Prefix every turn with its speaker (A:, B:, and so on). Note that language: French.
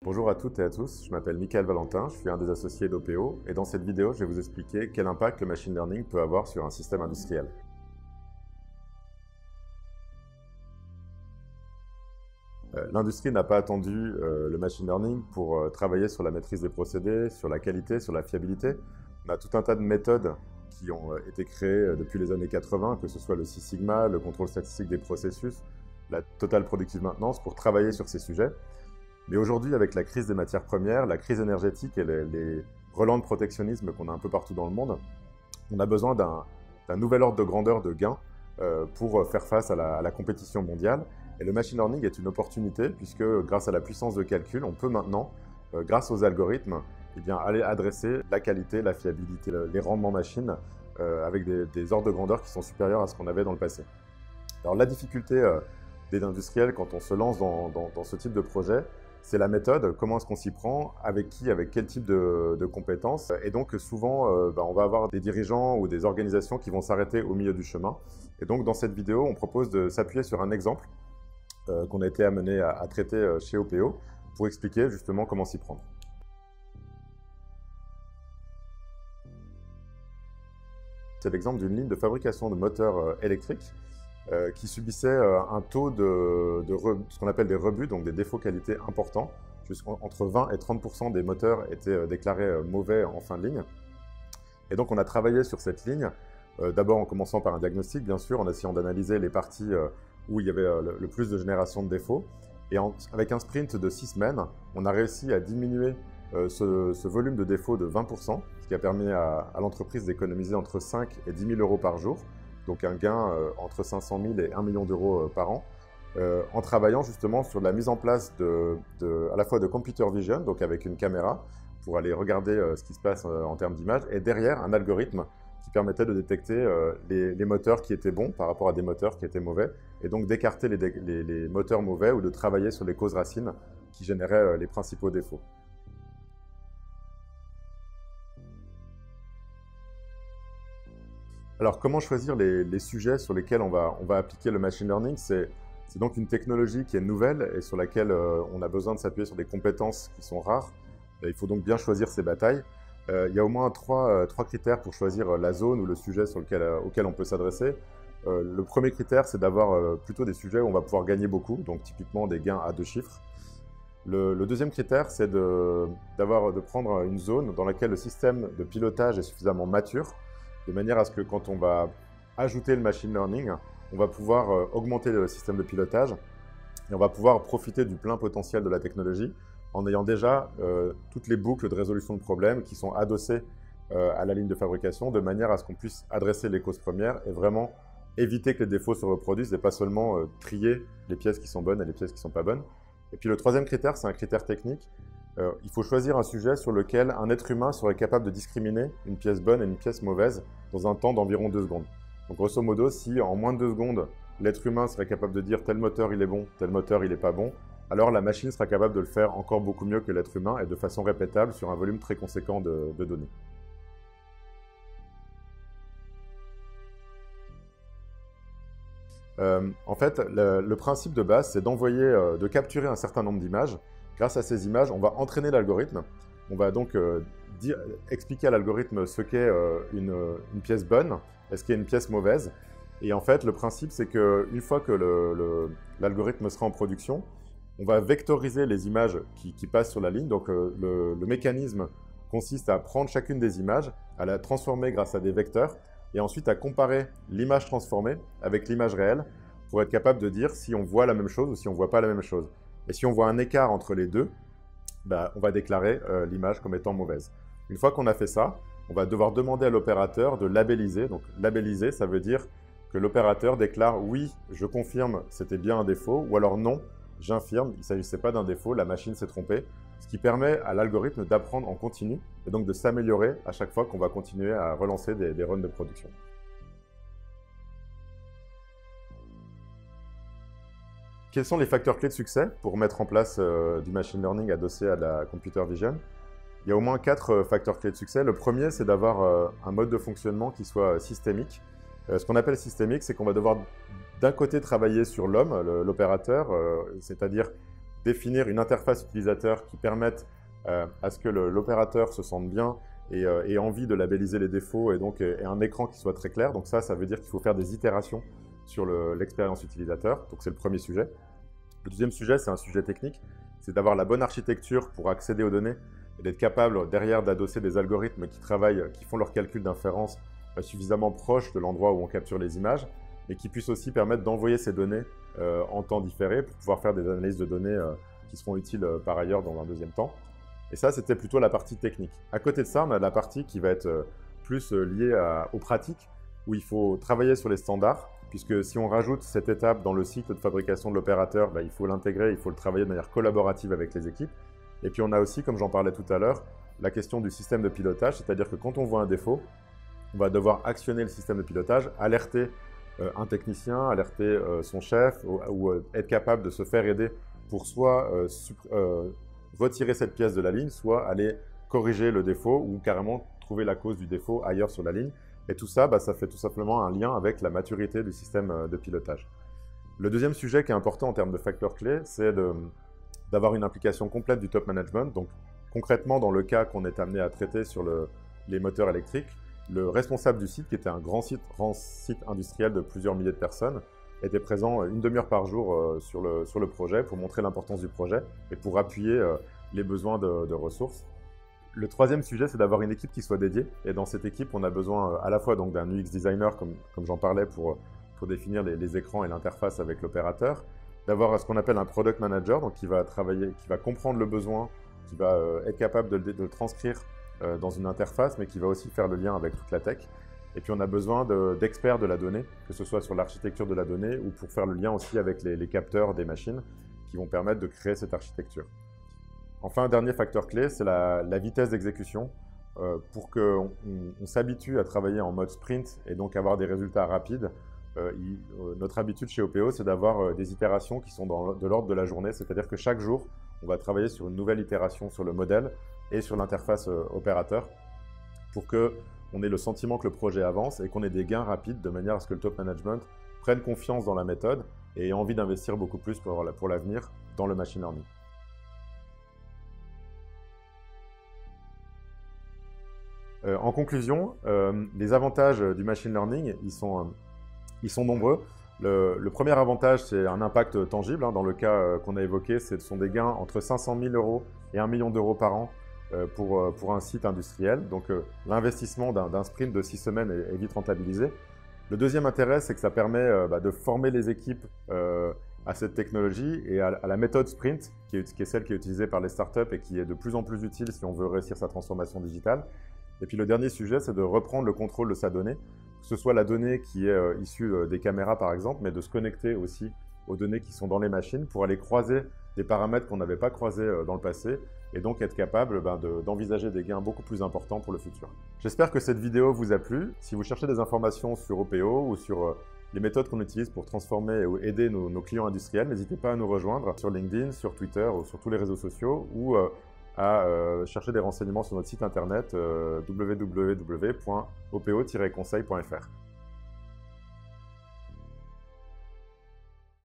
A: Bonjour à toutes et à tous, je m'appelle Michael Valentin, je suis un des associés d'OPO et dans cette vidéo, je vais vous expliquer quel impact le machine learning peut avoir sur un système industriel. L'industrie n'a pas attendu le machine learning pour travailler sur la maîtrise des procédés, sur la qualité, sur la fiabilité. On a tout un tas de méthodes qui ont été créées depuis les années 80, que ce soit le Six Sigma, le contrôle statistique des processus, la Total Productive Maintenance, pour travailler sur ces sujets. Mais aujourd'hui, avec la crise des matières premières, la crise énergétique et les relents de protectionnisme qu'on a un peu partout dans le monde, on a besoin d'un nouvel ordre de grandeur de gain pour faire face à la compétition mondiale. Et le machine learning est une opportunité puisque grâce à la puissance de calcul, on peut maintenant, grâce aux algorithmes, aller adresser la qualité, la fiabilité, les rendements machines avec des ordres de grandeur qui sont supérieurs à ce qu'on avait dans le passé. Alors la difficulté des industriels quand on se lance dans ce type de projet, c'est la méthode, comment est-ce qu'on s'y prend, avec qui, avec quel type de compétences. Et donc souvent, on va avoir des dirigeants ou des organisations qui vont s'arrêter au milieu du chemin. Et donc dans cette vidéo, on propose de s'appuyer sur un exemple qu'on a été amené à traiter chez OPO pour expliquer justement comment s'y prendre. C'est l'exemple d'une ligne de fabrication de moteurs électriques qui subissait un taux ce qu'on appelle des rebuts, donc des défauts qualité importants. Entre 20 et 30% des moteurs étaient déclarés mauvais en fin de ligne. Et donc on a travaillé sur cette ligne, d'abord en commençant par un diagnostic, bien sûr, en essayant d'analyser les parties où il y avait le plus de génération de défauts. Et avec un sprint de 6 semaines, on a réussi à diminuer ce volume de défauts de 20%, ce qui a permis à l'entreprise d'économiser entre 5 et 10 000 euros par jour, donc un gain entre 500 000 et 1 million d'euros par an, en travaillant justement sur la mise en place à la fois de computer vision, donc avec une caméra, pour aller regarder ce qui se passe en termes d'image, et derrière un algorithme qui permettait de détecter les moteurs qui étaient bons par rapport à des moteurs qui étaient mauvais, et donc d'écarter les moteurs mauvais ou de travailler sur les causes racines qui généraient les principaux défauts. Alors, comment choisir les sujets sur lesquels on va appliquer le machine learning? C'est donc une technologie qui est nouvelle et sur laquelle on a besoin de s'appuyer sur des compétences qui sont rares. Il faut donc bien choisir ses batailles. Il y a au moins trois critères pour choisir la zone ou le sujet auquel on peut s'adresser. Le premier critère, c'est d'avoir plutôt des sujets où on va pouvoir gagner beaucoup, donc typiquement des gains à 2 chiffres. Le deuxième critère, c'est de prendre une zone dans laquelle le système de pilotage est suffisamment mature, de manière à ce que quand on va ajouter le machine learning, on va pouvoir augmenter le système de pilotage et on va pouvoir profiter du plein potentiel de la technologie en ayant déjà toutes les boucles de résolution de problèmes qui sont adossées à la ligne de fabrication, de manière à ce qu'on puisse adresser les causes premières et vraiment éviter que les défauts se reproduisent et pas seulement trier les pièces qui sont bonnes et les pièces qui ne sont pas bonnes. Et puis le troisième critère, c'est un critère technique. Il faut choisir un sujet sur lequel un être humain serait capable de discriminer une pièce bonne et une pièce mauvaise dans un temps d'environ 2 secondes. Donc grosso modo, si en moins de 2 secondes, l'être humain serait capable de dire tel moteur il est bon, tel moteur il n'est pas bon, alors la machine sera capable de le faire encore beaucoup mieux que l'être humain et de façon répétable sur un volume très conséquent de données. En fait, le principe de base, c'est de capturer un certain nombre d'images. Grâce à ces images, on va entraîner l'algorithme. On va donc expliquer à l'algorithme ce qu'est une pièce bonne et ce qu'est une pièce mauvaise. Et en fait, le principe, c'est qu'une fois que l'algorithme sera en production, on va vectoriser les images qui passent sur la ligne. Donc, le mécanisme consiste à prendre chacune des images, à la transformer grâce à des vecteurs, et ensuite à comparer l'image transformée avec l'image réelle pour être capable de dire si on voit la même chose ou si on ne voit pas la même chose. Et si on voit un écart entre les deux, on va déclarer l'image comme étant mauvaise. Une fois qu'on a fait ça, on va devoir demander à l'opérateur de labelliser. Donc labelliser, ça veut dire que l'opérateur déclare « oui, je confirme, c'était bien un défaut » ou alors « non, j'infirme, il ne s'agissait pas d'un défaut, la machine s'est trompée ». Ce qui permet à l'algorithme d'apprendre en continu et donc de s'améliorer à chaque fois qu'on va continuer à relancer des runs de production. Quels sont les facteurs clés de succès pour mettre en place du machine learning adossé à la computer vision? Il y a au moins 4 facteurs clés de succès. Le premier, c'est d'avoir un mode de fonctionnement qui soit systémique. Ce qu'on appelle systémique, c'est qu'on va devoir d'un côté travailler sur l'homme, l'opérateur, c'est-à-dire définir une interface utilisateur qui permette à ce que l'opérateur se sente bien et ait envie de labelliser les défauts et donc ait un écran qui soit très clair. Donc ça veut dire qu'il faut faire des itérations sur l'expérience utilisateur. Donc c'est le premier sujet. Le deuxième sujet, c'est un sujet technique. C'est d'avoir la bonne architecture pour accéder aux données et d'être capable derrière d'adosser des algorithmes qui font leurs calculs d'inférence suffisamment proches de l'endroit où on capture les images et qui puissent aussi permettre d'envoyer ces données en temps différé pour pouvoir faire des analyses de données qui seront utiles par ailleurs dans un deuxième temps. Et ça, c'était plutôt la partie technique. À côté de ça, on a la partie qui va être plus liée aux pratiques, où il faut travailler sur les standards, puisque si on rajoute cette étape dans le cycle de fabrication de l'opérateur, il faut l'intégrer, il faut le travailler de manière collaborative avec les équipes. Et puis on a aussi, comme j'en parlais tout à l'heure, la question du système de pilotage, c'est-à-dire que quand on voit un défaut, on va devoir actionner le système de pilotage, alerter un technicien, alerter son chef, ou être capable de se faire aider pour soit retirer cette pièce de la ligne, soit aller corriger le défaut ou carrément trouver la cause du défaut ailleurs sur la ligne. Et tout ça, ça fait tout simplement un lien avec la maturité du système de pilotage. Le deuxième sujet qui est important en termes de facteurs clés, c'est d'avoir une implication complète du top management. Donc concrètement, dans le cas qu'on est amené à traiter sur les moteurs électriques, le responsable du site, qui était un grand site industriel de plusieurs milliers de personnes, était présent une demi-heure par jour sur le projet pour montrer l'importance du projet et pour appuyer les besoins de ressources. Le troisième sujet, c'est d'avoir une équipe qui soit dédiée. Et dans cette équipe, on a besoin à la fois d'un UX designer, comme j'en parlais, pour définir les écrans et l'interface avec l'opérateur, d'avoir ce qu'on appelle un product manager, donc qui va comprendre le besoin, qui va être capable de le transcrire dans une interface, mais qui va aussi faire le lien avec toute la tech. Et puis on a besoin d'experts de la donnée, que ce soit sur l'architecture de la donnée ou pour faire le lien aussi avec les capteurs des machines qui vont permettre de créer cette architecture. Enfin, un dernier facteur clé, c'est la vitesse d'exécution. Pour qu'on s'habitue à travailler en mode sprint et donc avoir des résultats rapides, notre habitude chez OPO, c'est d'avoir des itérations qui sont de l'ordre de la journée, c'est-à-dire que chaque jour, on va travailler sur une nouvelle itération sur le modèle et sur l'interface opérateur pour qu'on ait le sentiment que le projet avance et qu'on ait des gains rapides de manière à ce que le top management prenne confiance dans la méthode et ait envie d'investir beaucoup plus pour l'avenir dans le machine learning. En conclusion, les avantages du machine learning, ils sont nombreux. Le premier avantage, c'est un impact tangible. Dans le cas qu'on a évoqué, ce sont des gains entre 500 000 € et 1 million d'euros par an pour un site industriel. Donc l'investissement d'un sprint de 6 semaines est vite rentabilisé. Le deuxième intérêt, c'est que ça permet de former les équipes à cette technologie et à la méthode sprint, qui est celle qui est utilisée par les startups et qui est de plus en plus utile si on veut réussir sa transformation digitale. Et puis le dernier sujet, c'est de reprendre le contrôle de sa donnée, que ce soit la donnée qui est issue des caméras par exemple, mais de se connecter aussi aux données qui sont dans les machines pour aller croiser des paramètres qu'on n'avait pas croisés dans le passé et donc être capable d'envisager des gains beaucoup plus importants pour le futur. J'espère que cette vidéo vous a plu. Si vous cherchez des informations sur OPO ou sur les méthodes qu'on utilise pour transformer ou aider nos clients industriels, n'hésitez pas à nous rejoindre sur LinkedIn, sur Twitter ou sur tous les réseaux sociaux ou à chercher des renseignements sur notre site internet www.opo-conseil.fr.